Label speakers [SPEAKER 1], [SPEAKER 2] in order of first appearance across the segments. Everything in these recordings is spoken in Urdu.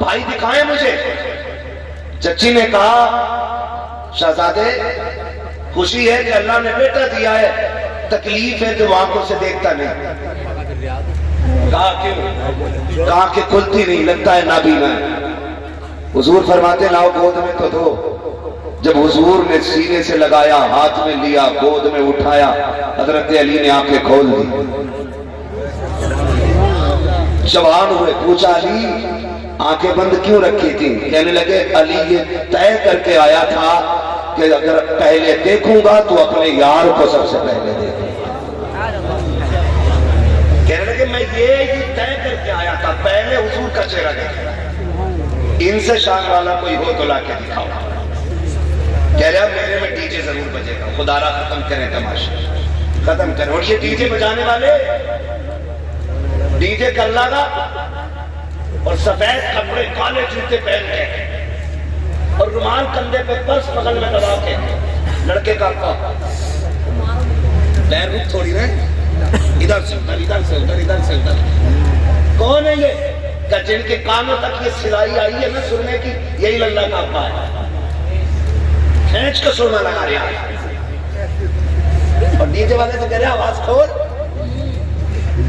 [SPEAKER 1] بھائی دکھائیں مجھے۔ چچی نے کہا شہزادے خوشی ہے کہ اللہ نے بیٹا دیا ہے، تکلیف ہے کہ وہ آنکھوں سے دیکھتا نہیں۔ کہا کیوں؟ کہا کہ کھلتی نہیں، لگتا ہے نابینا ہے۔ حضور فرماتے لاؤ گود میں تو دو۔ جب حضور نے سینے سے لگایا، ہاتھ میں لیا، گود میں اٹھایا، حضرت علی نے آنکھیں کھول دی۔ جوان ہوئے، پوچھا علی آنکھیں بند کیوں رکھی تھی؟ کہنے لگے علی یہ طے کر کے آیا تھا کہ اگر پہلے دیکھوں گا تو اپنے یار کو سب سے پہلے دیکھوں گا۔ کہنے لگے میں یہ طے کر کے آیا تھا پہلے حضور کا چہرہ دیکھا۔ ان سے شان والا کوئی ہو تو لا کے دکھاؤ۔ کہہ رہا میرے میں ڈی جے ضرور بجے گا، خدا را ختم کریں تماشا، ختم کریں۔ اور یہ ڈی جے بجانے والے ڈی جے کر لگا اور سفید کپڑے کالے جوتے پہن کے اور رومال کندھے پہ پرس بغل میں دبا کے، لڑکے کا پیر رک تھوڑی رہے، ادھر سے ادھر، ادھر سے ادھر، ادھر سے ادھر۔ کون ہے یہ؟ کہ جن کے کانوں تک یہ سلائی آئی ہے نا سرمے کی، یہی للہ کا ابا ہے، کھینچ کے سرما لگا رہا ہے۔ اور ڈی جے والے تو کہہ رہے ہیں آواز کھول،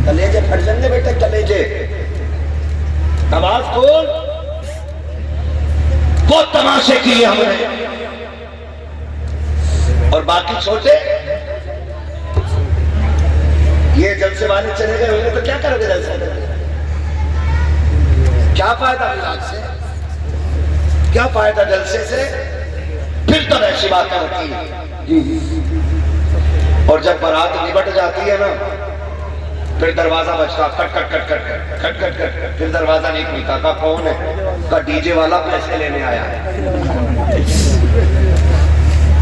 [SPEAKER 1] کلیجے پھٹ جائیں گے بیٹے، کلیجے، آواز کھول۔ وہ تماشے کیے ہم نے، اور باقی چھوٹے یہ جلسے والے چلے گئے ہوں گے تو کیا کرو گے جلسے والے؟ کیا فائدہ ملاج سے؟ کیا فائدہ جلسے سے؟ پھر تو ایسی باتیں ہوتی ہیں۔ اور جب بارات نبٹ جاتی ہے نا، پھر دروازہ بجتا، کٹ کٹ کٹ کٹ کٹ کٹ کٹ، پھر دروازہ نہیں کھلتا۔ کہا کون ہے؟ کہا ڈی جے والا پیسے لینے آیا ہے۔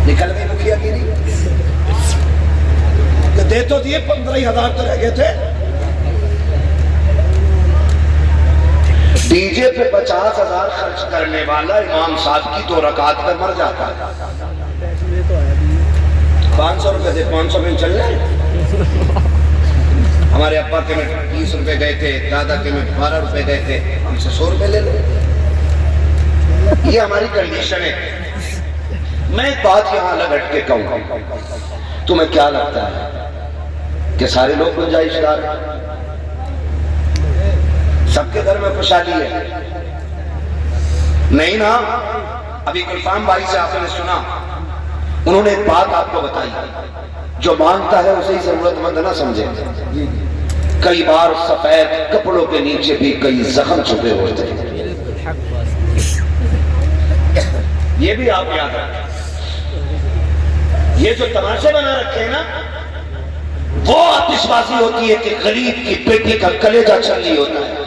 [SPEAKER 1] نکل گئی مکھیا گیری کہ دے تو دیے 15,000 تو رہ گئے تھے۔ ڈی جے پہ 50,000 خرچ کرنے والا امام صاحب کی 2 رکعت میں مر جاتا ہے۔ 500 روپے دے، 500 میں چل رہے ہیں۔ ہمارے ابا کے میں 20 روپے گئے تھے، دادا کے میں 12 روپے گئے تھے، ہم سے 100 روپے لے لو۔ یہ ہماری کنڈیشن ہے۔ میں ایک بات یہاں الگ ہٹ کے کہوں، تمہیں کیا لگتا ہے کہ سارے لوگ گنجائش دار ہیں؟ سب کے گھر میں خوشحالی ہے؟ نہیں نا۔ ابھی گلفام بھائی سے آپ نے سنا، انہوں نے ایک بات آپ کو بتائی، جو مانگتا ہے اسے ہی ضرورت مند نہ سمجھے۔ کئی بار سفید کپڑوں کے نیچے بھی کئی زخم چھپے ہوتے ہیں، یہ بھی آپ یاد رکھیں۔ یہ جو تماشے بنا رکھے ہیں نا، وہ آتش بازی ہوتی ہے کہ غریب کی بیٹی کا کلیجہ چھلنی ہوتا ہے۔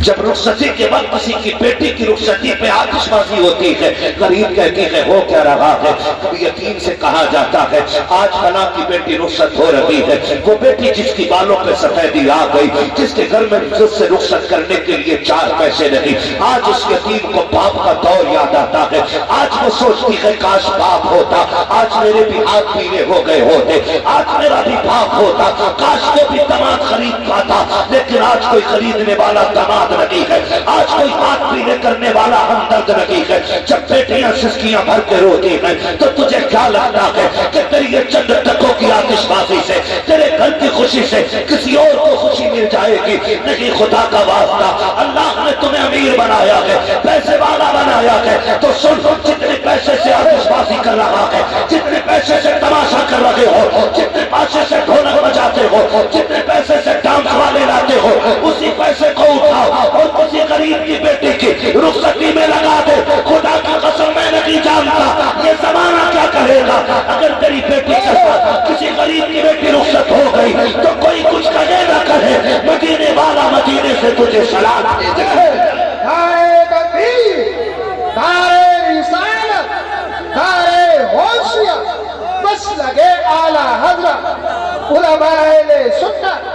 [SPEAKER 1] جب رخصتی کے وقت کسی کی بیٹی کی رخصتی پہ آتش بازی ہوتی ہے، غریب کہتی ہے ہو کیا رہا ہے، کبھی یتیم سے کہا جاتا ہے آج فلاں کی بیٹی رخصت ہو رہی ہے، وہ بیٹی جس کی بالوں پہ سفیدی آ گئی، جس کے گھر میں عزت سے رخصت کرنے کے لیے 4 پیسے نہیں، آج اس یتیم کو باپ کا دور یاد آتا ہے۔ آج وہ سوچتی ہے کاش باپ ہوتا، آج میرے بھی ہاتھ پیلے ہو گئے ہوتے، آج میرا بھی باپ ہوتا، کاش وہ بھی داماد خرید پاتا، لیکن آج کوئی خریدنے والا داماد نہیں ہے، آج کوئی ہاتھ پیلے کرنے والا ہمدرد نہیں ہے۔ جب بیٹیاں سسکیاں بھر کے روتی ہیں تو تجھے کیا لگتا ہے کہ تیری یہ چند ٹکوں کی آتش بازی سے، تیرے گھر کی خوشی سے کسی اور کو خوشی مل جائے گی؟ نہیں، خدا کا واسطہ، اللہ نے تمہیں امیر بنایا ہے، پیسے والا بنایا ہے، تو سن، جتنے پیسے سے آتش بازی کر رہا ہے، جتنے پیسے سے تماشا کر رہے ہو، جتنے پیسے سے ڈھولک بجاتے ہو، جتنے پیسے سے ڈانس والے لاتے ہو، اسی پیسے کو اٹھاؤ اور کسی غریب کی بیٹی کی رخصتی میں لگا دے۔ خدا کی قسم میں نہیں جانتا یہ زمانہ کیا کہے گا اگر تیری بیٹی کے ساتھ کسی غریب کی بیٹی رخصت ہو گئی تو کوئی کچھ کہے نہ کہے، مدینے والا مدینے سے تجھے سلام دے دے۔
[SPEAKER 2] دارے تکبیر، دارے رسالت، دارے ہوشیہ، مسلک اعلیٰ حضرت علماء اہل سنت،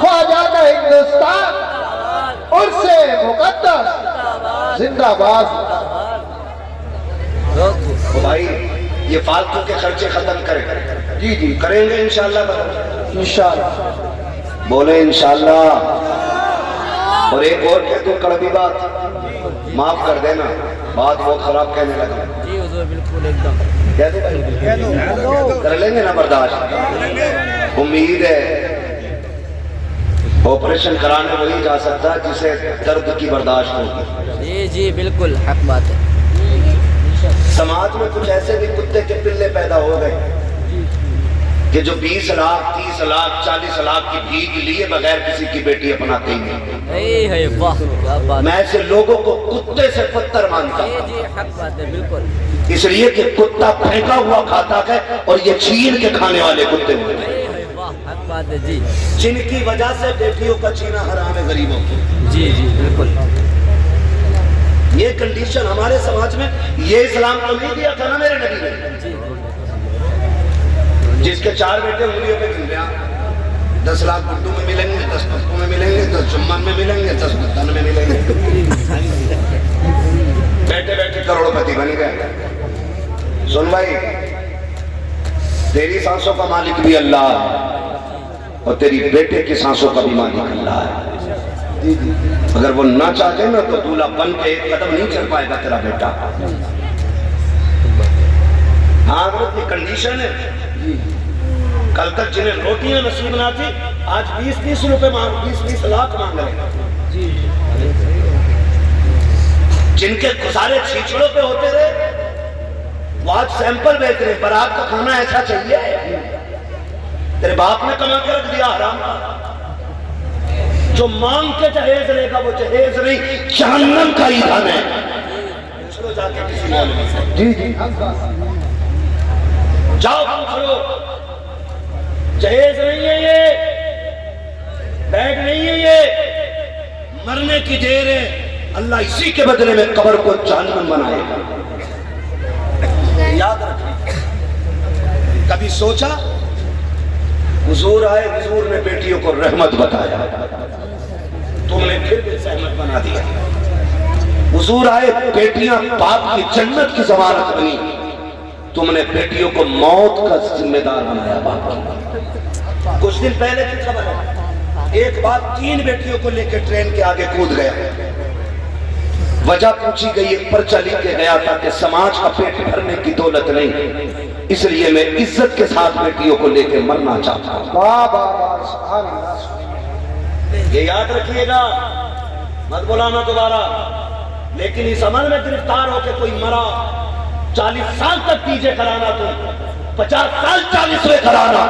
[SPEAKER 2] خواجہ ہندوستان، عرص مقدس زندہ باد۔
[SPEAKER 1] بھائی یہ فالتو کے خرچے ختم کریں۔ جی جی کریں گے انشاءاللہ،
[SPEAKER 2] انشاءاللہ
[SPEAKER 1] بولے انشاءاللہ۔ اور ایک اور کہہ دوں کڑوی بات، معاف کر دینا، بات بہت خراب کہنے لگا
[SPEAKER 3] جی حضور بالکل ایک دم
[SPEAKER 1] کہہ دو بھائی، کر لیں گے نا برداشت؟ امید ہے آپریشن کرانے وہی جا سکتا ہے جسے درد کی برداشت ہوگی۔
[SPEAKER 3] جی جی بالکل حق بات ہے۔
[SPEAKER 1] سماج میں کچھ ایسے بھی کتے کے پلے پیدا ہو گئے کہ جو 20 لاکھ 30 لاکھ 40 لاکھ کی بھیک لیے بغیر کسی کی بیٹی اپناتے ہی نہیں۔
[SPEAKER 3] ہے واہ کیا بات
[SPEAKER 1] میں ایسے لوگوں کو کتے سے پتر مانتا
[SPEAKER 3] ہے۔
[SPEAKER 1] ہوں،
[SPEAKER 3] جی حق بات ہے بالکل۔
[SPEAKER 1] اس لیے کہ کتا پھینکا ہوا کھاتا ہے اور یہ چھین کے کھانے والے کتے ہوتے ہیں،
[SPEAKER 3] واہ حق بات ہے جی
[SPEAKER 1] جن کی وجہ سے بیٹیوں کا چھینا حرام ہے غریبوں کی۔
[SPEAKER 3] جی جی بالکل۔
[SPEAKER 1] یہ کنڈیشن ہمارے سماج میں، یہ اسلام کو نہیں دیا تھا نا میرے نبی نے، جس کے 4 بیٹے انگلیوں پہ گن لیا، 10 لاکھ گڈو میں ملیں گے، 10 پپو میں ملیں گے، 10 چمن میں ملیں گے، 10 مدن میں ملیں گے، بیٹے بیٹے کروڑ پتی بن گئے۔ سن بھائی، تیری سانسوں کا مالک بھی اللہ ہے اور تیری بیٹے کی سانسوں کا بھی مالک اللہ ہے۔ اگر وہ نہ چاہتے نا تو دولہا بن کے ایک قدم نہیں چل پائے گا تیرا بیٹا۔ ہاں حضرت یہ کنڈیشن ہے۔ کل تک جنہیں روٹیاں نصیب نہ تھی آج 20-20 روپے مانگ 20-20 لاکھ مانگ رہے ہیں۔ جن کے گزارے چھیچڑوں پہ ہوتے رہے وہ آج سیمپل بیچ رہے ہیں، برات کا کھانا ایسا چاہیے، تیرے باپ نے کما کے رکھ دیا حرام کا۔ جو مانگ کے جہیز رہے گا وہ جہیز نہیں، جہنم کا ایندھن ہے۔ پوچھ لو جا کے کسی مولوی سے،
[SPEAKER 2] جی جی
[SPEAKER 1] جاؤ پوچھ لو، جہیز نہیں ہے یہ، بیگ نہیں ہے یہ، مرنے کی دیر ہے، اللہ اسی کے بدلے میں قبر کو جہنم بنائے گا۔ یاد رکھیں، کبھی سوچا؟ حضور آئے، حضور نے بیٹیوں کو رحمت بتایا، تم نے پھر بھی سہمت بنا دیا۔ حضور آئے، بیٹیاں باپ کی جنت کی ضمانت بنی، تم نے بیٹیوں کو موت کا ذمہ دار بنایا باپ کی۔ کچھ دن پہلے کی خبر ہے، ایک باپ 3 بیٹیوں کو لے کے ٹرین کے آگے کود گیا، وجہ پوچھی گئی، ایک پرچہ لکھ کے گیا تھا کہ سماج کا پیٹ بھرنے کی دولت نہیں، اس لیے میں عزت کے ساتھ بیٹیوں کو لے کے مرنا چاہتا ہوں۔
[SPEAKER 2] سبحان اللہ۔
[SPEAKER 1] یہ یاد رکھیے گا، مت بلانا دوبارہ، لیکن اس عمل میں گرفتار ہو کے کوئی مرا، 40 سال تک پیچھے کرانا، تم 50 سال 40ویں کرانا،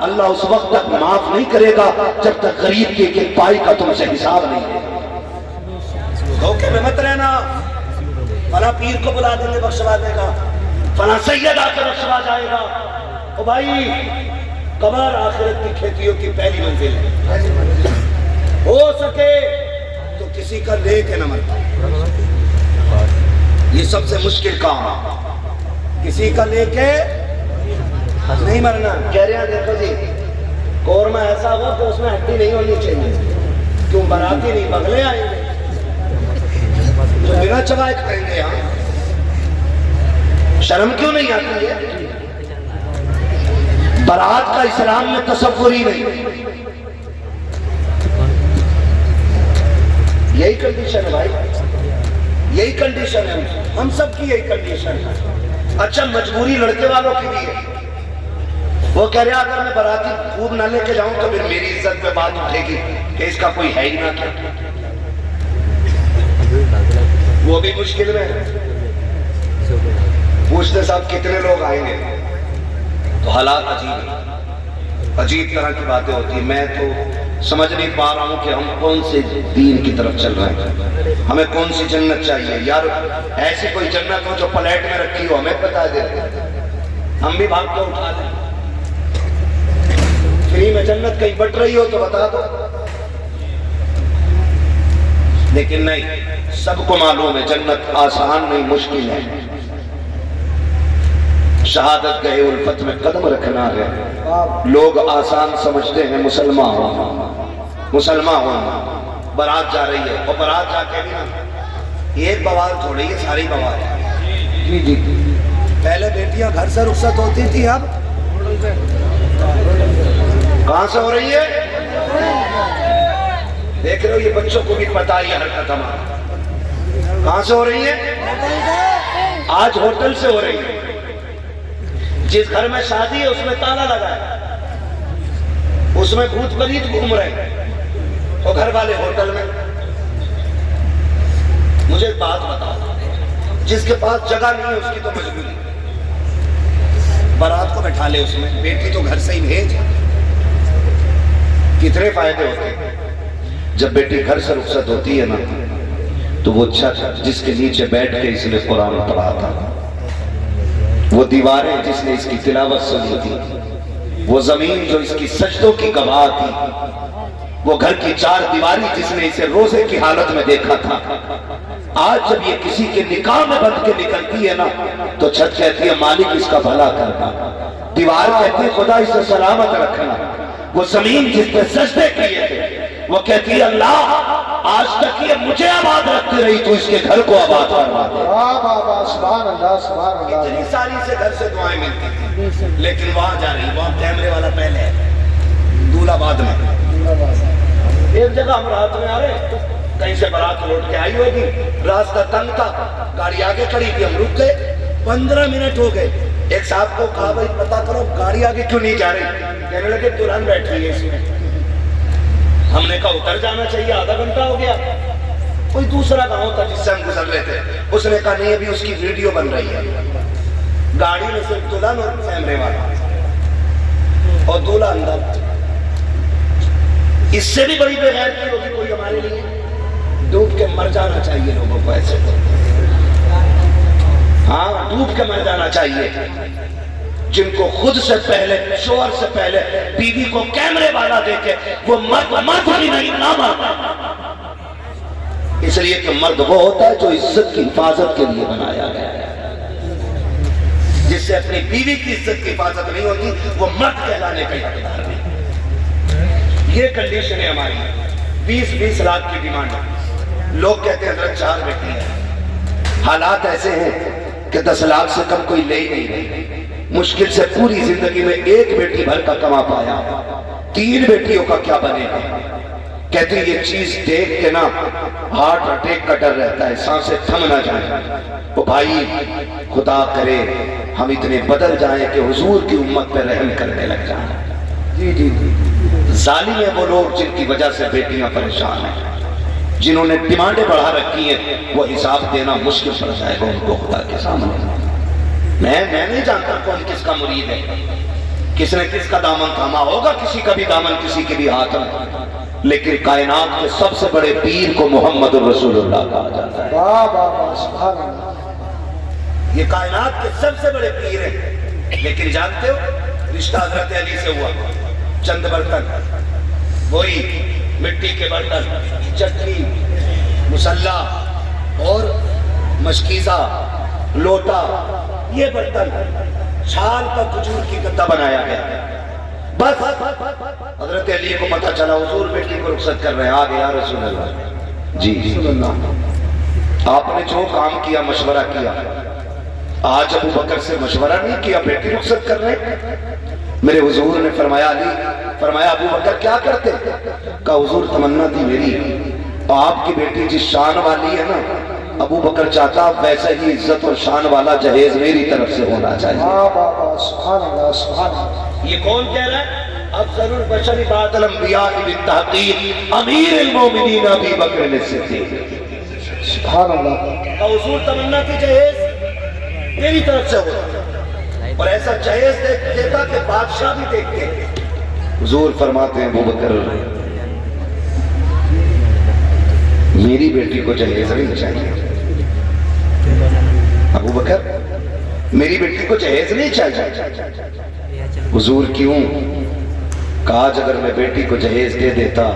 [SPEAKER 1] اللہ اس وقت تک معاف نہیں کرے گا جب تک غریب کے ایک پائی کا تم سے حساب نہیں ہے۔ دھوکے میں مت رہنا، فلاں پیر کو بلا دیں گے بخشوا دے گا، فلاں سید آ کے بخشوا جائے گا۔ او بھائی، قبر آخرت کی کھیتیوں کی پہلی منزل ہے، ہو سکے تو کسی کا لے کے نہ مرتا، یہ سب سے مشکل کام ہے، کسی کا لے کے نہیں مرنا۔ کہہ رہے ہیں دیکھو جی، قورمہ ایسا ہوا کہ اس میں ہڈی نہیں ہونی چاہیے، کیوں براتی نہیں بغلے آئیں گے جو بنا چبائے کھائیں گے، ہاں شرم کیوں نہیں آتی ہے؟ برات کا اسلام میں تصور ہی نہیں۔ یہی کنڈیشن ہے بھائی، یہی کنڈیشن ہے، ہم سب کی یہی کنڈیشن ہے۔ اچھا مجبوری لڑکے والوں کی بھی ہے، وہ کہہ رہے اگر میں براتی خوب نہ لے کے جاؤں تو پھر میری عزت پہ بات اٹھے گی کہ اس کا کوئی ہے ہی نہ کیا، وہ بھی مشکل میں ہے۔ پوچھتے صاحب کتنے لوگ آئیں گے، تو حالات عجیب طرح کی باتیں ہوتی ہیں۔ میں تو سمجھ نہیں پا رہا ہوں کہ ہم کون سے دین کی طرف چل رہے ہیں، ہمیں کون سی جنت چاہیے یار؟ ایسی کوئی جنت ہو جو پلیٹ میں رکھی ہو، ہمیں بتا دے، ہم بھی بھاگ کے اٹھا دیں۔ فری میں جنت کہیں بٹ رہی ہو تو بتا دو، لیکن نہیں، سب کو معلوم ہے جنت آسان نہیں، مشکل ہے۔ شہادت گئے الفت میں قدم رکھنا ہے، لوگ آسان سمجھتے ہیں مسلمان ہونا، مسلمان ہونا۔ برات جا رہی ہے، اور برات جا کے بھی نا ایک بوال تھوڑی ہے، ساری بوال ہے۔
[SPEAKER 2] جی جی
[SPEAKER 1] پہلے بیٹیاں گھر سے رخصت ہوتی تھی، اب کہاں سے ہو رہی ہے؟ دیکھ رہے ہو یہ بچوں کو بھی پتا ہی حرکت ہماری کہاں سے ہو رہی ہے؟ آج ہوٹل سے ہو رہی ہے۔ جس گھر میں شادی ہے اس میں تالا لگا ہے، اس میں بھوت پریت گھوم رہے ہیں، اور گھر والے ہوٹل میں۔ مجھے ایک بات بتاؤ، جس کے پاس جگہ نہیں ہے اس کی تو مجبوری، بارات کو بٹھا لے اس میں، بیٹی تو گھر سے ہی بھیج۔ کتنے فائدے ہوتے ہیں جب بیٹی گھر سے رخصت ہوتی ہے نا، تو وہ چھت جس کے نیچے بیٹھ کے اس نے قرآن پڑھا تھا، وہ دیواریں جس نے اس کی تلاوت سنی تھی، وہ زمین جو اس کی سجدوں کی گواہ تھی، وہ گھر کی چار دیواری جس نے اسے روزے کی حالت میں دیکھا تھا، آج جب یہ کسی کے نکاح میں بند کے نکلتی ہے نا، تو چھت کہتی ہے مالک اس کا بھلا کرنا، دیوار کہتی ہے خدا اسے سلامت رکھنا، وہ زمین جس پہ سجدے کیے تھے وہ کہتی ہے اللہ آج تک یہ مجھے آباد رکھتی رہی تو اس کے گھر کو آباد کروا دے۔
[SPEAKER 2] واہ واہ واہ، سبحان اللہ سبحان اللہ۔
[SPEAKER 1] اتنی ساری سے گھر سے دعائیں ملتی تھی، لیکن وہاں جا رہی، وہاں کیمرے والا پہلے ہے، دولہ باد میں۔ ایک جگہ ہم رات میں آ رہے، کہیں سے بارات لوٹ کے آئی ہوگی، راستہ تنگ تھا، گاڑی آگے کھڑی تھی، ہم رک گئے، 15 منٹ ہو گئے۔ ایک صاحب کو کہا بھائی پتا کرو گاڑی آگے کیوں نہیں جا رہی، کہنے لگے دلہن بیٹھ رہی ہے اس میں۔ ہم نے کہا اتر جانا چاہیے، آدھا گھنٹہ ہو گیا۔ کوئی دوسرا گاؤں تھا جس سے ہم گزر رہے تھے، اس نے کہا نہیں ابھی اس کی ویڈیو بن رہی ہے، گاڑی میں صرف دلہن اور کیمرے والا اور دولہا اندر۔ اس سے بھی بڑی بے غیرتی ہوگی کوئی ہمارے لیے؟ ڈوب کے مر جانا چاہیے لوگوں کو ایسے، ہاں ڈوب کے مر جانا چاہیے، جن کو خود سے پہلے شوہر سے پہلے بیوی کو کیمرے والا دیکھے وہ مرد بھی نہیں نہ مرد، اس لیے کہ مرد وہ ہوتا ہے جو عزت کی حفاظت کے لیے بنایا گیا ہے، جس سے اپنی بیوی کی عزت کی حفاظت نہیں ہوتی وہ مرد کہلانے کا حقدار نہیں۔ یہ کنڈیشن ہے ہماری، 20-20 لاکھ کی ڈیمانڈ ہے، لوگ کہتے ہیں حضرت 4 بیٹی ہے، حالات ایسے ہیں کہ 10 لاکھ سے کم کوئی لے ہی نہیں رہی، مشکل سے پوری زندگی میں 1 بیٹی بھر کا کما پایا، 3 بیٹیوں کا کیا بنے گا؟ کہتے ہیں یہ چیز دیکھ کے نا ہارٹ اٹیک کا ڈر رہتا ہے، سانسیں تھم نہ جائیں۔ وہ بھائی خدا کرے ہم اتنے بدل جائیں کہ حضور کی امت پہ رحم کرنے لگ جائیں۔
[SPEAKER 2] جی جی جی،
[SPEAKER 1] ظالم ہیں وہ لوگ جن کی وجہ سے بیٹیاں پریشان ہیں، جنہوں نے ڈیمانڈیں بڑھا رکھی ہیں، وہ حساب دینا مشکل پڑ جائے گا ان کو خدا کے سامنے۔ میں نہیں جانتا کون کس کا مرید ہے، کس نے کس کا دامن تھاما ہوگا، کسی کا بھی دامن کسی کے بھی ہاتھ میں، لیکن کائنات کے سب سے بڑے پیر کو محمد الرسول اللہ کہا جاتا ہے۔
[SPEAKER 2] واہ واہ واہ، سبحان اللہ۔
[SPEAKER 1] یہ کائنات کے سب سے بڑے پیر ہیں، لیکن جانتے ہو رشتہ حضرت علی سے ہوا، چند برتن، وہی مٹی کے برتن، چٹنی، مسلح اور مشکیزہ، لوٹا، یہ برتن چھال کا کھجور کی گدا بنایا گیا۔ بس حضرت علی کو پتہ چلا حضور بیٹی کو رخصت کر رہے ہیں، آ گیا رسول اللہ جی صلی اللہ، آپ نے جو کام کیا مشورہ کیا، آج ابو بکر سے مشورہ نہیں کیا، بیٹی رخصت کر رہے ہیں۔ میرے حضور نے فرمایا علی، فرمایا ابو بکر کیا کرتے؟ کہا حضور تمنا تھی میری، آپ کی بیٹی جس شان والی ہے نا، ابو بکر چاہتا ویسے ہی عزت اور شان والا جہیز میری طرف سے ہونا چاہیے۔
[SPEAKER 2] واہ واہ واہ، سبحان اللہ سبحان اللہ۔
[SPEAKER 1] یہ کون کہہ رہا ہے؟ افضل البشر بعد الانبیاء بالتحقیق امیر المومنین ابی بکر الصدیق۔
[SPEAKER 2] سبحان اللہ۔
[SPEAKER 1] حضور تمنا کی جہیز میری طرف سے ہوتا، اور ایسا جہیز دیتا کہ بادشاہ بھی دیکھتے۔ حضور فرماتے ہیں ابو بکر میری بیٹی کو جہیز نہیں چاہیے، ابو بکر میری بیٹی کو جہیز نہیں چاہیے۔ حضور کیوں؟ کہا آج اگر میں بیٹی کو جہیز دے دیتا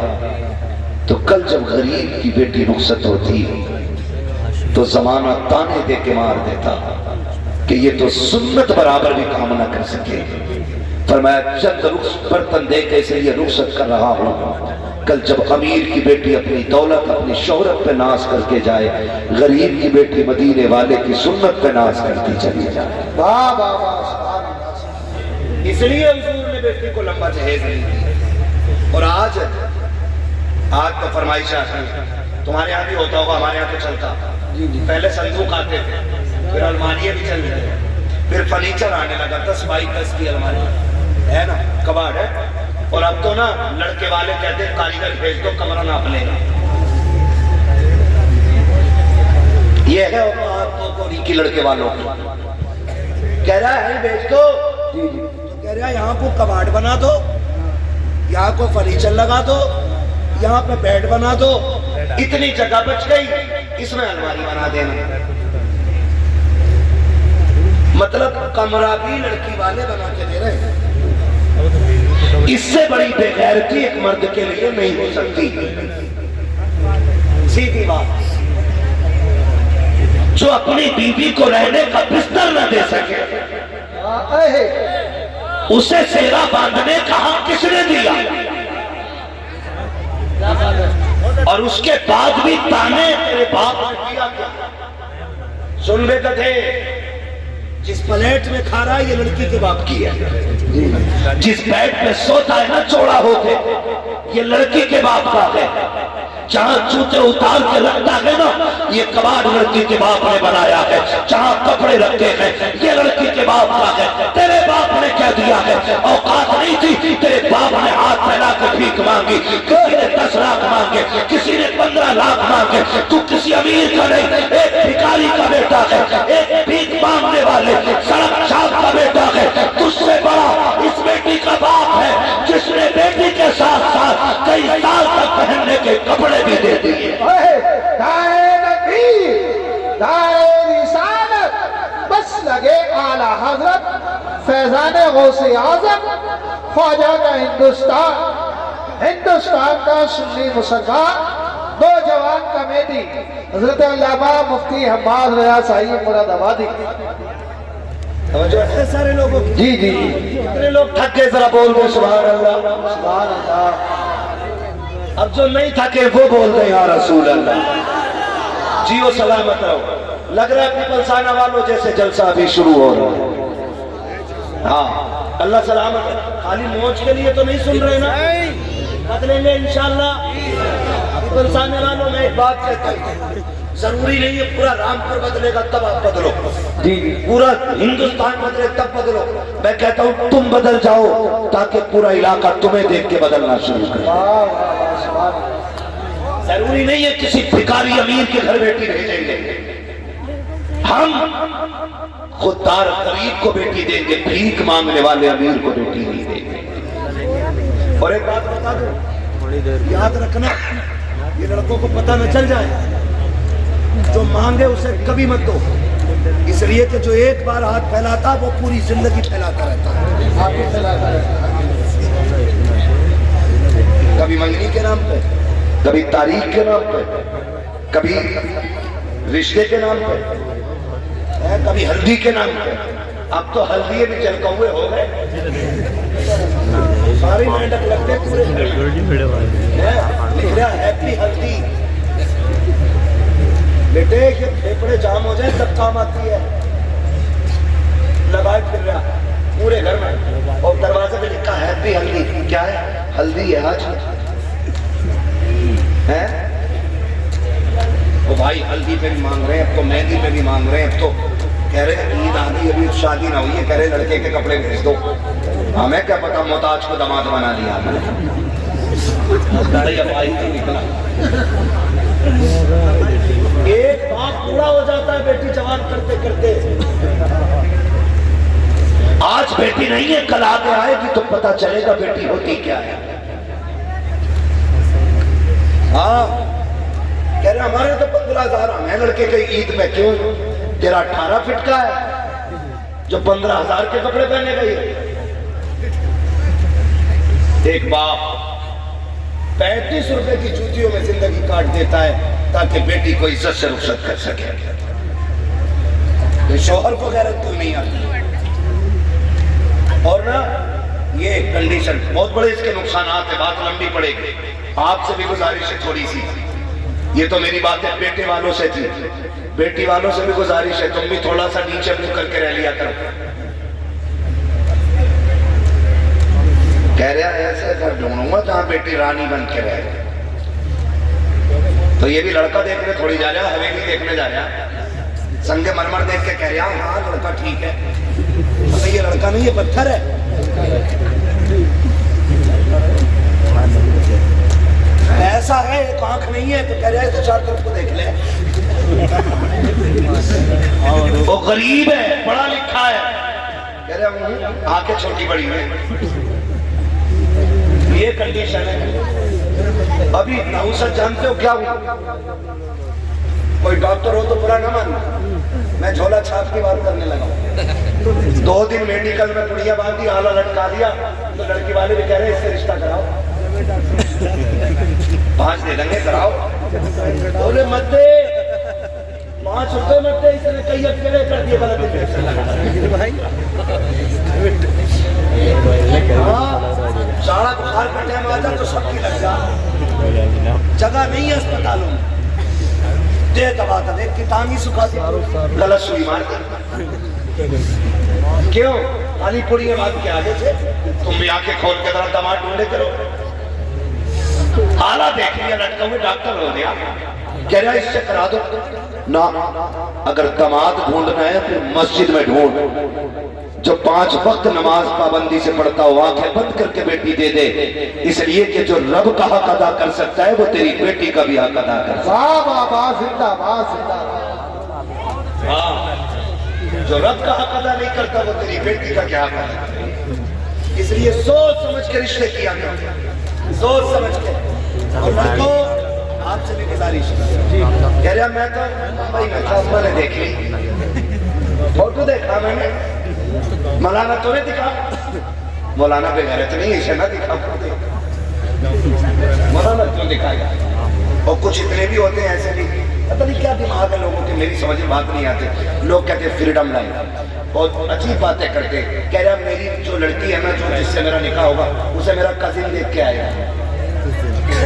[SPEAKER 1] تو کل جب غریب کی بیٹی رخصت ہوتی تو زمانہ تانے دے کے مار دیتا کہ یہ تو سنت برابر بھی کام نہ کر سکے۔ فرمایا چند برتن دے کے اسے یہ رخصت کر رہا ہوں، کل جب امیر کی بیٹی اپنی دولت اپنی شہرت پہ ناز کر کے جائے، غریب کی بیٹی مدینے والے کی سنت پہ ناز کرتی چلی جائے۔
[SPEAKER 2] واہ واہ واہ، سبحان اللہ۔
[SPEAKER 1] اس لیے حضور نے بیٹی کو لمبا جہیز نہیں دیا۔ اور آج آج تو فرمائش آتی ہے، تمہارے یہاں بھی ہوتا ہوگا، ہمارے یہاں تو چلتا، پہلے صندوق آتے تھے، پھر الماریاں بھی چل گئے، پھر فرنیچر آنے لگا 10 بائی 10 کی الماری ہے نا، کباڑ ہے، اور اب تو نا لڑکے والے کہتے ہیں کاریگر بھیج دو کمرہ ناپ لے گا. یہ ہے کوری کی لڑکے والوں کی، کہہ رہا ہے بھیج دو، کہہ رہا ہے یہاں کو کباڑ بنا دو، یہاں کو فرنیچر لگا دو، یہاں پہ بیڈ بنا دو، اتنی جگہ بچ گئی، اس میں الماری بنا دینا. مطلب کمرہ بھی لڑکی والے بنا کے دے رہے ہیں. اس سے بڑی بے غیرتی ایک مرد کے لیے نہیں ہو سکتی. سیدھی بات، جو اپنی بیوی کو رہنے کا بستر نہ دے سکے، اسے سیرا باندھنے کا حق کس نے دیا؟ اور اس کے بعد بھی تانے تیرے باپ نے دیا کیا؟ سن بے گدھے، جس پلیٹ میں کھا رہا ہے یہ لڑکی کے باپ کی ہے، جس بیڈ پہ سوتا ہے نا چوڑا ہو کے یہ لڑکی کے باپ کا ہے، جہاں جوتے اتار کے رکھتا ہے نا یہ کباڑ لڑکی کے باپ نے بنایا ہے، جہاں کپڑے رکھتے ہیں یہ لڑکی کے باپ کا ہے. تیرے باپ نے کیا دیا ہے؟ اوقات نہیں تھی، تیرے باپ نے ہاتھ پھیلا کے بھیک مانگی، کسی نے 10 لاکھ مانگے، کسی نے 15 لاکھ مانگے. تو کسی امیر کا نہیں، ایک بھکاری کا بیٹا ہے، ایک بھیک مانگنے والے سڑک چھاپ کا بیٹا ہے. تجھ سے بڑا اس بیٹی کا باپ ہے جس نے بیٹی کے ساتھ ساتھ کئی سال تک پہننے کے کپڑے بھی دے دیے.
[SPEAKER 2] دائے نبی دائے رسالت بس لگے اعلیٰ حضرت فیضان غوث اعظم خواجہ کا ہندوستان کا سنی مسلمان 2 جوان کمیٹی حضرت علامہ مفتی حماد رضا صاحب مراد آبادی.
[SPEAKER 1] سارے لوگوں
[SPEAKER 2] جی جی
[SPEAKER 1] کتنے لوگ تھکے ذرا بول دو سبحان اللہ.
[SPEAKER 2] سبحان اللہ.
[SPEAKER 1] اب جو نہیں تھکے وہ بول دیں یا رسول اللہ. جیو سلامت رہو. لگ رہا ہے پیپلسانہ والوں جیسے جلسہ ابھی شروع ہو رہا ہے. ہاں اللہ سلامت ہے. خالی موج کے لیے تو نہیں سن رہے نا، بدلیں گے انشاءاللہ. پیپلسانہ والوں میں ایک بات کہتا ہوں، ضروری نہیں ہے پورا رامپور بدلے گا تب آپ بدلو، پورا ہندوستان بدلے تب بدلو. میں کہتا ہوں تم بدل جاؤ تاکہ پورا علاقہ تمہیں دیکھ کے بدلنا شروع کرے. ضروری نہیں ہے کسی بھکاری امیر کے گھر بیٹی بھیجیں گے، ہم خوددار غریب کو بیٹی دیں گے، بھیک مانگنے والے امیر کو بیٹی نہیں دیں گے. اور ایک بات بتا دوں، یاد رکھنا یہ لڑکوں کو پتہ نہ چل جائے، جو مانگے اسے کبھی مت دو، اس لیے کہ جو ایک بار ہاتھ پھیلاتا وہ پوری زندگی پھیلاتا رہتا ہے. کبھی منگنی کے نام پہ، کبھی تاریخ کے نام پہ، کبھی رشتے کے نام پہ، کبھی ہلدی کے نام پہ. اب تو ہلدی بھی چل ہوئے ہو گئے، ساری مینڈک لگتے پورے لکھ رہا ہیپی ہلدی. بیٹے یہ پھیپڑے جام ہو جائیں تب کام آتی ہے. لگائے پھر رہا پورے گھر میں، اور دروازے پہ لکھا ہیپی ہلدی. کیا ہے؟ ہلدی ہے آج ہے. وہ بھائی ہلدی پہ بھی مانگ رہے ہیں، اب تو مہندی پہ بھی مانگ رہے ہیں، اب تو کہہ رہے ہیں عید آ گئی ابھی شادی نہ ہوئی ہے، کہہ رہے لڑکے کے کپڑے بھیج دو. ہمیں کیا پتا محتاج کو داماد بنا دیا ہم نے. ایک باپ بوڑھا ہو جاتا ہے بیٹی جوان کرتے کرتے. آج بیٹی نہیں ہے کل آگے آئے گی تو پتا چلے گا بیٹی ہوتی کیا ہے. ہاں کہہ رہے ہمارے تو 15,000 ہمیں لڑکے کے عید میں کیوں؟ تیرا 18 فٹ کا ہے جو 15,000 کے کپڑے پہنے گئی. ایک باپ 35 روپے کی جوتیوں میں زندگی کاٹ دیتا ہے تاکہ بیٹی کو عزت سے رخصت کر سکے. تو شوہر کو غیرت کیوں نہیں آتی؟ اور نا یہ کنڈیشن بہت بڑے اس کے نقصانات ہیں، بات لمبی پڑے گی. آپ سے بھی گزارش ہے تھوڑی سی، یہ تو میری بات ہے بیٹے والوں سے تھی، بیٹی والوں سے بھی گزارش ہے تم بھی تھوڑا سا نیچے منہ کر کے رہ لیا کرو. کہہ رہا ہے ایسے گھر ڈھونڈوں گا جہاں بیٹی رانی بن کے رہے. تو یہ بھی لڑکا دیکھنے تھوڑی جا رہا، حویلی دیکھنے جا رہا، سنگ مرمر دیکھ کے کہہ رہا ہاں لڑکا ٹھیک ہے، یہ لڑکا نہیں یہ پتھر ہے۔ ایسا ہے ایک آنکھ نہیں ہے تو کہہ رہا ہے تو چار طرف کو دیکھ لے، وہ غریب ہے پڑھا لکھا ہے، کہہ رہا ہوں آنکھیں چھوٹی بڑی ہوئی، یہ کنڈیشن ہے۔ ابھی نحوست جانتے ہو کیا ہوا؟ کوئی ڈاکٹر ہو تو برا نہ ماننا، میں جھولا چھاپ کی بات کرنے لگا ہوں۔ 2 دن میڈیکل میں پڑیا باندھی، آلہ لٹکا دیا، تو لڑکی والے بھی کہہ رہے ہیں اس سے رشتہ کراؤ، 5 دے دیں گے کراؤ، بولے مت دے، 5 روپے مت دے، اس نے کئی اکیلے کر دیے غلط انجیکشن لگا۔ ہاں چاڑا بخار کا ٹائم آ جائے تو سب کی لگ جا، جگہ نہیں ہے اسپتالوں میں، دے دبا تھا دیکھ کی ٹانگی سکھا دی، غلط سوئی مار دی۔ کیوں؟ خالی پوڑی ہے بات کے آگے سے، تم بھی آنکھیں کھول کے ذرا دماغ ڈھونڈے کرو، آلہ دیکھ لیا لٹکا ہوئے، ڈاکٹر ہو گیا، کہہ رہا اس سے کرا دو نا، اگر دماغ ڈھونڈنا ہے پھر مسجد میں ڈھونڈ، جو 5 وقت نماز پابندی سے پڑھتا ہو آنکھیں بند کر کے بیٹی دے دے، اس لیے کہ جو رب کا حق ادا کر سکتا ہے وہ تیری بیٹی کا بھی حق ادا کر سکتا ہے۔
[SPEAKER 2] واہ واہ واہ، زندہ باد زندہ باد۔
[SPEAKER 1] ہاں جو رب کا حق ادا نہیں کرتا وہ تیری بیٹی کا کیا حق ادا کرے، اس لیے سوچ سمجھ کے رشتے کیا کرتے، سوچ سمجھ کے۔ اور لڑکوں آپ سے بھی گزارش ہے، کہہ رہا میں تو بھائی میں تو نے دیکھ لی، فوٹو دیکھا میں نے، مولانا تو نے دکھا، مولانا بے غیرت نہیں اسے نہ دکھا، مولانا کیوں دکھائے؟ اور کچھ اتنے بھی ہوتے ہیں ایسے بھی، پتہ نہیں کیا دماغ ہے لوگوں کے، میری سمجھ میں بات نہیں آتے، لوگ کہتے ہیں فریڈم لائف، بہت عجیب باتیں کرتے، کہہ رہا میری جو لڑکی ہے نا جو جس سے میرا نکاح ہوگا اسے میرا کزن دیکھ کے آئے گا۔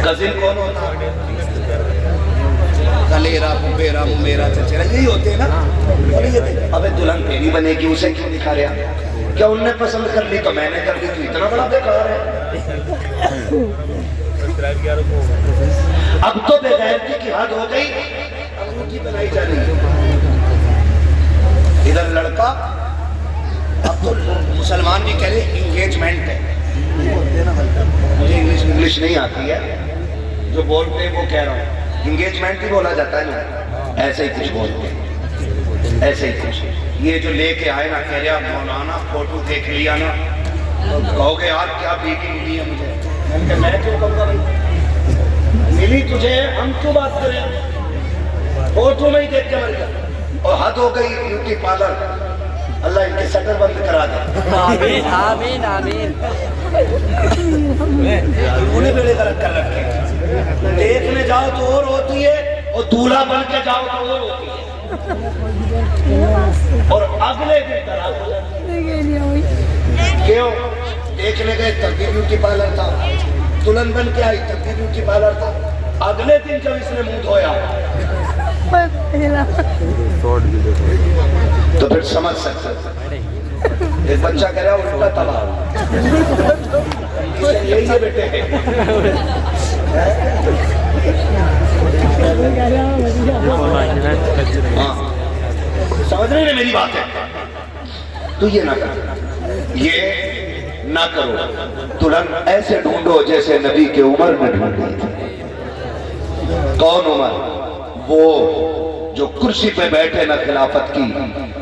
[SPEAKER 1] کزن کون ہوتا ہے؟ کلیرا پپیرا میرا چچیرا یہی ہوتے ہیں نا۔ ابے دلہن تیری بنے گی اسے کیوں دکھا رہا؟ کیا ان نے پسند کر لی تو میں نے کر لی تو اتنا بڑا بیکار ہے؟ اب تو بے غیرتی کی حد ہو گئی، انگوٹھی بنائی جا رہی ہے۔ ادھر لڑکا، اب تو مسلمان بھی کہہ رہے انگیجمنٹ ہے، مجھے انگلش نہیں آتی ہے، جو بولتے ہیں وہ کہہ رہا ہوں، انگیجمنٹ ہی بولا جاتا ہے نا، ایسے ہی کچھ بولتے ہیں، ایسے ہی کچھ۔ یہ جو لے کے آئے نا کہہ رہا مولانا فوٹو دیکھ لیا نا، کہو گے یار کیا بیٹی ملی ہے مجھے، میں نے کہا میں کیوں کہوں گا بھائی، ملی تجھے ہم کیوں بات کریں، فوٹو میں ہی دیکھ کے مر گیا۔ اور حد ہو گئی بیوٹی پارلر، اللہ ان کے سٹر بند کرا دے،
[SPEAKER 3] آمین آمین آمین۔
[SPEAKER 1] انہیں بیڑے غلط کر رکھے، دیکھنے جاؤ تو اور ہوتی ہے اور دولہا بن کے جاؤ تو اور ہوتی ہے، اور اگلے دن طلاق ہو جاتی ہے۔ کیوں؟ دیکھنے گئے تب بھی بیوٹی پارلر تھا، دلہن بن کے آئی تب بھی بیوٹی پارلر تھا، اگلے دن جب اس نے منہ دھویا تو پھر سمجھ سکتے ایک بچہ کہہ رہا ہے الٹا تباہ، یہی ہے بیٹے، سمجھ رہے ہیں میری بات ہے؟ تو یہ نہ کرو، یہ نہ کرو، دلہن ایسے ڈھونڈو جیسے نبی کے عمر میں ڈھونڈی تھی۔ کون عمر؟ وہ جو کرسی پہ بیٹھے نہ خلافت کی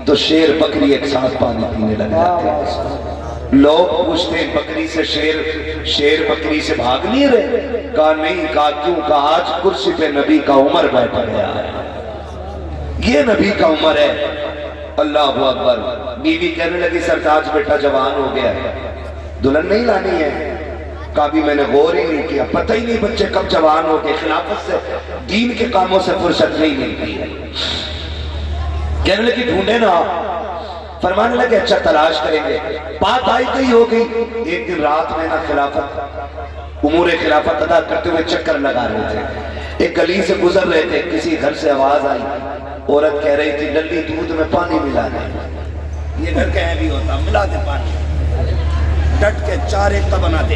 [SPEAKER 1] تو شیر بکری ایک ساتھ پانی پینے لگ جاتے ہیں۔ لوگ پوچھتے ہیں بکری سے شیر بکری سے بھاگ نہیں رہے؟ کہا نہیں، کہا کیوں؟ کہا آج کرسی پہ نبی کا عمر بیٹھا گیا ہے، یہ نبی کا عمر ہے۔ اللہ اکبر۔ بیوی کہنے لگی سرتاج بیٹا جوان ہو گیا ہے، دلہن نہیں لانی ہے۔ کہا بھی میں نے غور ہی نہیں کیا، پتہ ہی نہیں بچے کب جوان ہو گئے، خلافت سے دین کے کاموں سے فرصت نہیں ملتی ہے۔ کہنے لگی ڈھونڈے نا، فرمانے لگے اچھا تلاش کریں گے۔ بات آئی گئی ہو گئی، ایک دن رات میں نا خلافت امور خلافت ادا کرتے ہوئے چکر لگا رہے تھے، ایک گلی سے گزر رہے تھے، کسی گھر سے آواز آئی، عورت کہہ رہی تھی للی دودھ میں پانی ملا دے۔ یہ گھر کہیں بھی ہوتا، ملا دے پانی، ڈٹ کے 4 ایک کا بنا دے۔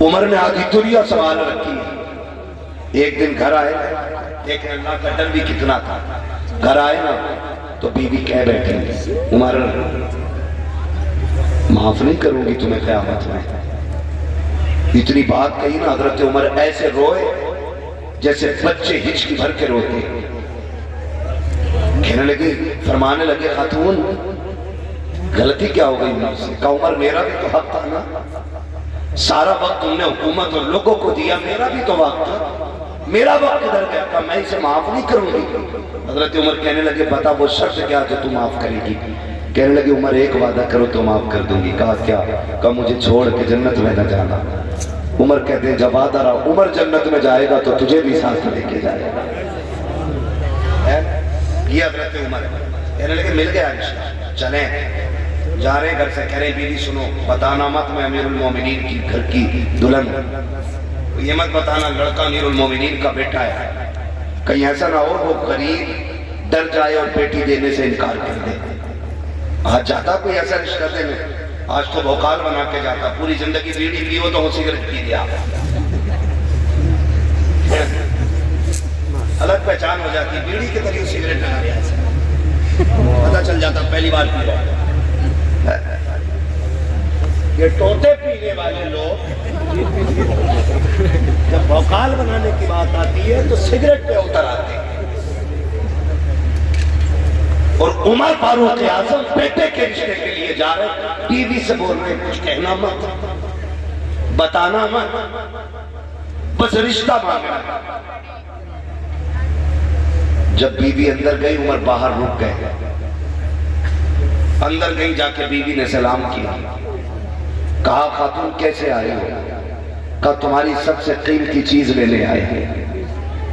[SPEAKER 1] عمر نے آدھی دنیا سوال رکھی. ایک دن گھر آئے, دیکھیں اللہ کا ڈر بھی کتنا تھا. گھر آئے نا تو بیوی کہہ بیٹھی, عمر معاف نہیں کروں گی تمہیں قیامت میں. اتنی بات کہی نا, حضرت عمر ایسے روئے جیسے بچے ہچکی بھر کے روتے. کہنے لگے, فرمانے لگے, خاتون غلطی کیا ہو گئی مجھ سے؟ کہا عمر میرا بھی تو حق تھا نا, سارا وقت تم نے حکومت اور لوگوں کو دیا, میرا بھی تو وقت تھا, میرا وقت ادھر گیا. کہا میں اسے معاف نہیں کروں گی. حضرت عمر کہنے لگے بتا وہ شرط کیا جو تم معاف کرے گی؟ کہنے لگے عمر ایک وعدہ کرو تو معاف کر دوں گی. کہا کیا؟ کہا مجھے چھوڑ کے جنت میں نہ جانا. عمر کہتے ہیں جب وعدہ رہا, عمر جنت میں جائے گا تو تجھے بھی ساتھ لے کے جائے گا. یہ حضرت عمر کہنے لگے مل گیا رشتہ, چلیں. جا رہے گھر سے, کہہ رہے بیوی سنو, بتانا مت میں امیر المومنین کی گھر کی دلہن, یہ مت بتانا لڑکا امیر المومنین کا بیٹا ہے. کہیں ایسا نہ ہو وہ غریب ڈر جائے اور بیٹی دینے سے انکار کر دے. آج جاتا کوئی ایسا رشتہ دینے, آج تو بھوکال بنا کے جاتا, پوری زندگی بیڑی پی ہو تو وہ سگریٹ پی دیا, الگ پہچان ہو جاتی, بیڑی کے طریقے سگریٹ لگا رہا ہے, پتہ چل جاتا پہلی بار پی رہا. یہ ٹوٹے پینے والے لوگ جب بھوکال بنانے کی بات آتی ہے تو سگریٹ پہ اتر آتے ہیں. اور عمر فاروق اعظم بیٹے کے رشتے کے لیے جا رہے, بیوی سے بول رہے کچھ کہنا مت, بتانا مت, بس رشتہ مانگنا. جب بیوی اندر گئی عمر باہر رک گئے. اندر گئی, جا کے بیوی نے سلام کیا. کہا خاتون کیسے آئی ہو؟ کہا تمہاری سب سے قیمتی چیز لینے آئے ہیں.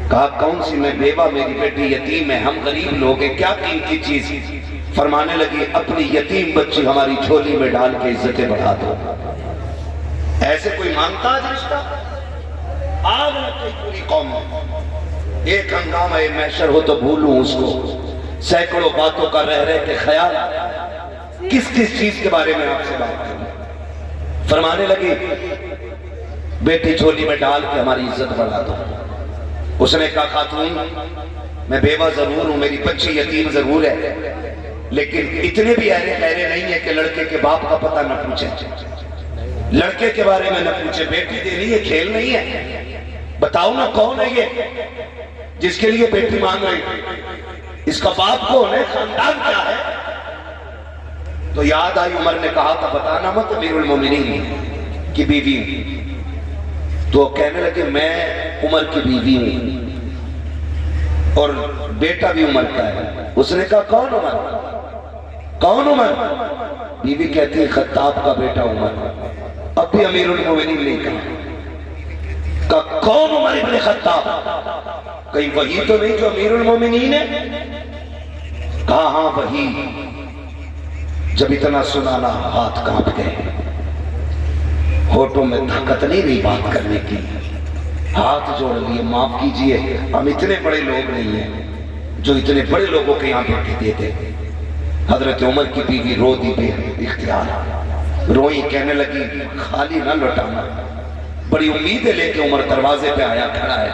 [SPEAKER 1] کہا کون سی؟ میں بیوہ, میری بیٹی یتیم ہے, ہم غریب لوگ ہیں, کیا قیمتی چیز؟ فرمانے لگی اپنی یتیم بچی ہماری جھولی میں ڈال کے عزتیں بڑھا دو. ایسے کوئی مانگتا ہے رشتہ؟ آگ لگ گئی پوری قوم میں. ایک ہنگامہ محشر ہو تو بھولوں اس کو, سینکڑوں باتوں کا رہ رہ کے خیال, کس کس چیز کے بارے میں آپ سے بات کروں. فرمانے لگی بیٹی جھولی میں ڈال کے ہماری عزت بڑھا دو. اس نے کہا خاتون میں بیوہ ضرور ہوں, میری بچی یتیم ضرور ہے, لیکن اتنے بھی ایرے خیرے نہیں ہے کہ لڑکے کے باپ کا پتہ نہ پوچھے, لڑکے کے بارے میں نہ پوچھے. بیٹی دینی ہے, کھیل نہیں ہے. بتاؤ نا کون ہے یہ جس کے لیے بیٹی مانگ رہی, اس کا باپ کون ہے, خاندان کیا ہے؟ تو یاد آئی, عمر نے کہا تھا بتانا مت امیر المومنین کی بیوی ہوں. تو کہنے لگے میں عمر کی بیوی ہوں اور بیٹا بھی عمر کا ہے. اس نے کہا کون عمر؟ کون عمر؟ بیوی کہتی ہے خطاب کا بیٹا عمر. اب بھی امیر المومنین نہیں کہا. کون عمر ابن خطاب؟ کہیں وہی تو نہیں جو امیر المومنین ہے؟ کہا ہاں وہی. جب اتنا سنانا ہاتھ کانپ گئے, ہوٹوں میں طاقت نہیں رہی بات کرنے کی, ہاتھ جوڑ لیے معاف کیجئے ہم اتنے بڑے لوگ نہیں ہیں جو اتنے بڑے لوگوں کے یہاں بیٹھے دیتے. حضرت عمر کی بیوی رو دی بے اختیار, روئی, کہنے لگی خالی نہ لوٹانا. بڑی امیدیں لے کے عمر دروازے پہ آیا, کھڑا ہے.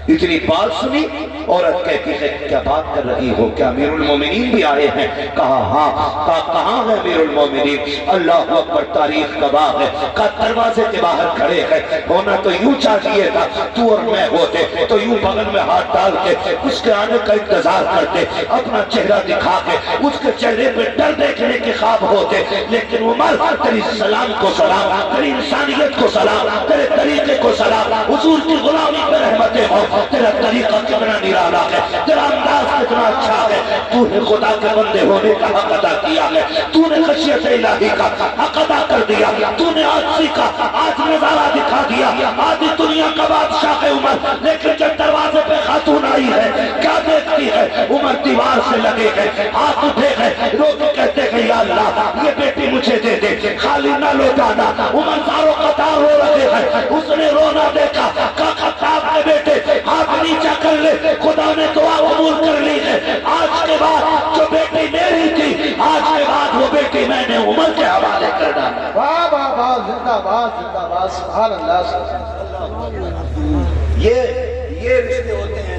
[SPEAKER 1] اتنی بات سنی, عورت کہتی ہے کیا بات کر رہی ہو, کیا امیر المومنین بھی آئے ہیں؟ کہا ہاں. کہا کہاں ہے امیر المومنین؟ اللہ اکبر, تاریخ گواہ ہے. کہا دروازے کے باہر کھڑے ہیں, ہونا تو یوں چاہیے تھا تو اور میں ہوتے تو یوں بغل میں ہاتھ ڈال کے اس کے آنے کا انتظار کرتے, اپنا چہرہ دکھا کے اس کے چہرے پہ ڈر دیکھنے کے خواب ہوتے. لیکن عمر تیری سلام کو سلام, تیری انسانیت کو سلام, تیرے طریقے کو سلام, حضور کی غلامی پہ رحمتیں ہو. تیرا طریقہ کتنا نرالا ہے, تیرا انداز کتنا اچھا ہے. تو نے خدا کے بندے ہونے کا حق ادا کیا ہے, تو نے خشیت الہی کا حق ادا کر دیا, تو نے آج سیکھا, آج نظارہ دکھا دیا. آج دنیا کا بادشاہ ہے عمر, لیکن جب دروازے پہ خاتون آئی ہے کیا دیکھتی ہے؟ عمر دیوار سے لگے گئے, ہاتھ اٹھے گئے, رو کے کہتے گئے یا اللہ یہ بیٹی مجھے دے دے, خالی نہ لوٹانا. عمر زاروں قطار رو رہے ہیں, اس نے رونا دیکھا. کہا خطاب کے بیٹے ہاتھ نیچا کر لے, خدا نے دعا قبول کر لی ہے. آج کے بعد جو بیٹی میری تھی, آج کے بعد وہ بیٹی میں نے عمر کے حوالے کر ڈالا.
[SPEAKER 2] واہ واہ باد زندہ باد زندہ باد سبحان اللہ
[SPEAKER 1] یہ رشتے ہوتے ہیں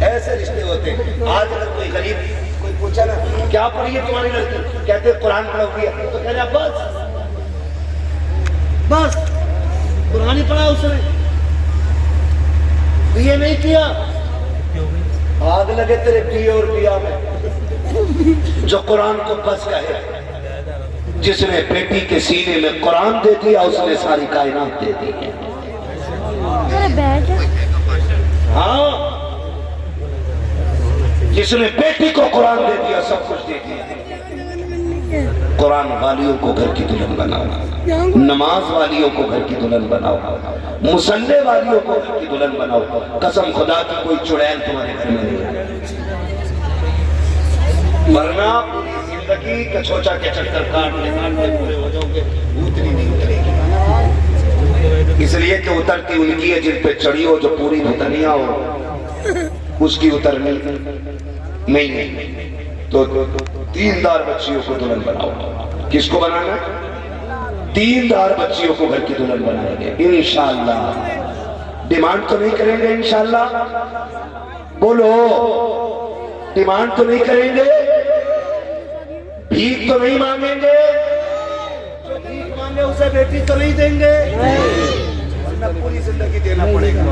[SPEAKER 1] ایسے رشتے ہوتے ہیں. آج اگر کوئی غریب کوئی پوچھا نا کیا پڑھی ہے تمہاری لڑکی, کہتے ہیں قرآن پڑھا ہوئی ہے, تو کہہ رہا بس قرآن ہی پڑھا اس نے, یہ نہیں کیا. آگ لگے تیرے پیے اور پیا میں. جو قرآن کو بس کہے, جس نے بیٹی کے سینے میں قرآن دے دیا اس نے ساری کائنات دے دی ہے. ہاں, جس نے بیٹی کو قرآن دے دیا سب کچھ دے دیا. قرآن والیوں کو گھر کی دلہن بناؤ, نماز والیوں کو گھر کی دلہن بناؤ, مصلی والیوں کو گھر کی دلہن بناؤ. قسم خدا کی کوئی چڑیل تمہارے گھر میں نہیں ہے, ورنہ پوری زندگی کچوچا کے چکر کاٹنے پورے ہو جاؤ گے, اتنی نہیں اترے گی. اس لیے کہ اترتی ان کی ہے جن پہ چڑھی ہو, جو پوری اتریا ہو اس کی اترنی نہیں ہے. تو دیندار بچیوں کو دلہن بناؤ. کس کو بنانا؟ دیندار بچیوں کو گھر کی دلہن بنائیں گے انشاءاللہ. ڈیمانڈ تو نہیں کریں گے انشاءاللہ؟ بولو, ڈیمانڈ تو نہیں کریں گے, بھیک تو نہیں مانگیں گے, جو بھیک مانگے اسے بیٹی تو نہیں دیں گے, ورنہ پوری زندگی دینا پڑے گا.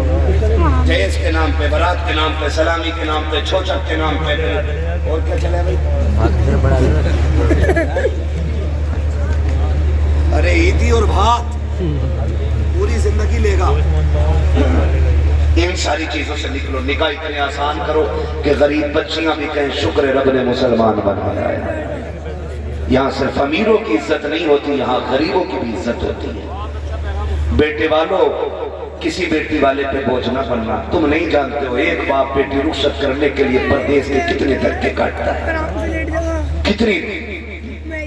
[SPEAKER 1] جہیز کے نام پہ, برات کے نام پہ, سلامی کے نام پہ, چھوچک کے نام پہ, اور کیا چلے بھائی؟ ارے عیدی اور بھات پوری زندگی لے گا. ان ساری چیزوں سے نکلو. نکاح اتنے آسان کرو کہ غریب بچیاں بھی کہیں شکر رب نے مسلمان بنایا ہے. یہاں صرف امیروں کی عزت نہیں ہوتی, یہاں غریبوں کی بھی عزت ہوتی ہے. بیٹے والوں, کسی بیٹی والے پہ بوجھ نہ بننا. تم نہیں جانتے ہو ایک باپ بیٹی رخصت کرنے کے لیے پردیس کے کتنے دھکے کاٹتا ہے, کتنی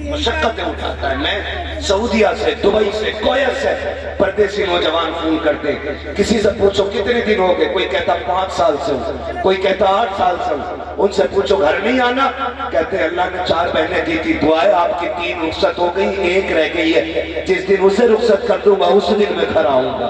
[SPEAKER 1] مشقتیں اٹھاتا ہے. میں سعودیہ سے, دبئی سے, کویت سے پردیسی نوجوان فون کرتے ہیں. کسی سے پوچھو کتنے دن ہو گئے, کوئی کہتا 5 سال سے ہوں, کوئی کہتا 8 سال سے ہوں. ان سے پوچھو گھر نہیں آنا, کہتے ہیں اللہ نے 4 بہنیں دی تھی, دعائیں آپ کی 3 رخصت ہو گئی, 1 رہ گئی ہے. جس دن اسے رخصت کر دوں گا اس دن میں گھر آؤں گا.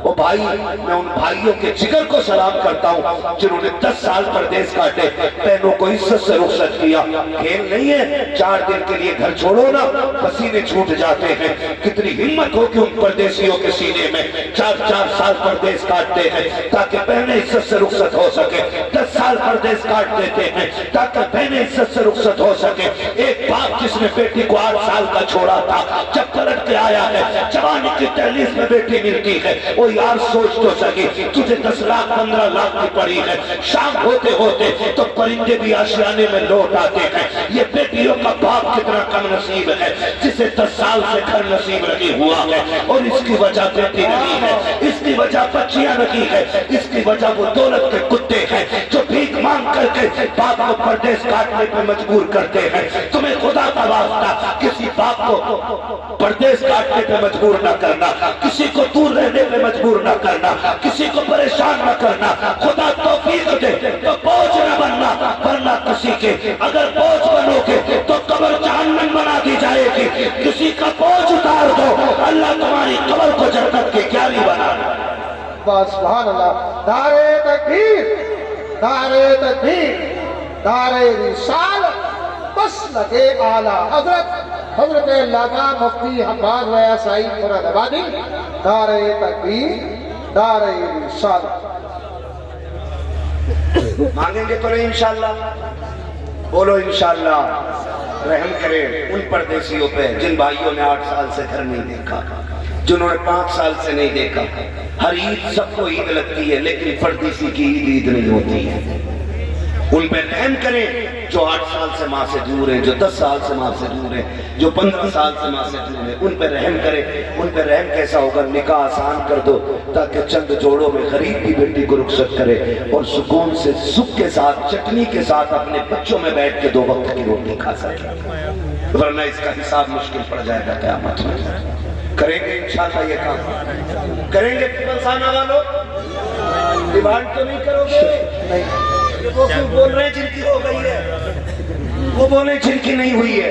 [SPEAKER 1] وہ بھائی, میں ان بھائیوں کے جگر کو سلام کرتا ہوں جنہوں نے 10 سال پردیس کاٹے, بہنوں کو عزت سے رخصت کیا. کھیل نہیں ہے, 4 دن کے لیے گھر چھوڑو نا, پسینے چھوٹ جاتے ہیں. کتنی ہمت ہو کہ ان پردیسیوں کے سینے میں 4 سال پردیس کاٹتے ہیں تاکہ بہنیں عزت سے رخصت ہو سکے. 10 سال پردیس کاٹ دیتے ہیں تاکہ بہنیں عزت سے رخصت ہو سکے. ایک باپ جس نے بیٹی کو 8 سال کا چھوڑا تھا, جب پلٹ کے آیا ہے, جوانی کی دہلیز میں بیٹی ملتی ہے. وہ یار سوچ تو سکی, تجھے 10 لاکھ 15 لاکھ کی پڑی ہے, شام ہوتے ہوتے تو پرندے بھی آشیانے میں لوٹ آتے ہیں. یہ بیٹیوں کا باپ کتنا کم نصیب ہے جسے 10 سال سے گھر نصیب نہیں ہوا ہے, اور اس کی وجہ بیٹی نہیں ہے, اس کی وجہ بچیاں نہیں ہے, اس کی وجہ وہ دولت کے کتے ہیں جو بھیک مانگ کر کے باپ کو پردیس کاٹنے پہ مجبور کرتے ہیں. تمہیں خدا کا واسطہ کسی باپ کو پردیس کاٹنے پہ مجبور نہ کرنا, کسی کو دور رہنے پہ مجبور نہ کرنا, کسی کو پریشان نہ کرنا. خدا توفیق دے تو بوجھ نہ بننا, ورنہ کسی کے اگر بوجھ بنو گے تو قبر جہنم بنا دی جائے گی. کسی کا بوجھ اتار دو, اللہ تمہاری قبر کو جنت کی کیاری بنا دے.
[SPEAKER 2] سبحان اللہ. نعرہ تکبیر, نعرہ تکبیر, نعرہ رسالت, بس لگے اعلیٰ حضرت علامہ مفتی حماد رضا سعید مراد آبادی. نعرہ تکبیر, نعرہ رسالت.
[SPEAKER 1] مانگیں گے تو نہیں انشاءاللہ؟ بولو انشاءاللہ. رحم کرے ان پردیسیوں پہ جن بھائیوں نے 8 سال سے گھر نہیں دیکھا, جنہوں نے 5 سال سے نہیں دیکھا. ہر عید سب کو عید لگتی ہے لیکن پردیسی کی عید نہیں ہوتی ہے. ان پہ رحم کریں جو 8 سال سے ماں سے دور ہیں, جو 10 سال سے ماں سے دور ہیں, جو 15 سال سے ماں سے دور ہیں. ان پہ رحم کریں. ان پہ رحم کیسا ہوگا؟ نکاح آسان کر دو تاکہ چند جوڑوں میں غریب کی بیٹی کو رخصت کرے اور سکون سے سکھ کے ساتھ چٹنی کے ساتھ اپنے بچوں میں بیٹھ کے 2 وقت کی روٹی کھا سکے. ورنہ اس کا حساب مشکل پڑ جائے گا قیامت میں. کریں گے انشاءاللہ یہ کام؟ کریں گے پنسانہ والوں؟ ڈیمانڈ تو نہیں کرو گے؟ وہ کیوں بول رہے ہیں جن کی ہو گئی ہے, وہ بولیں جن کی نہیں ہوئی ہے.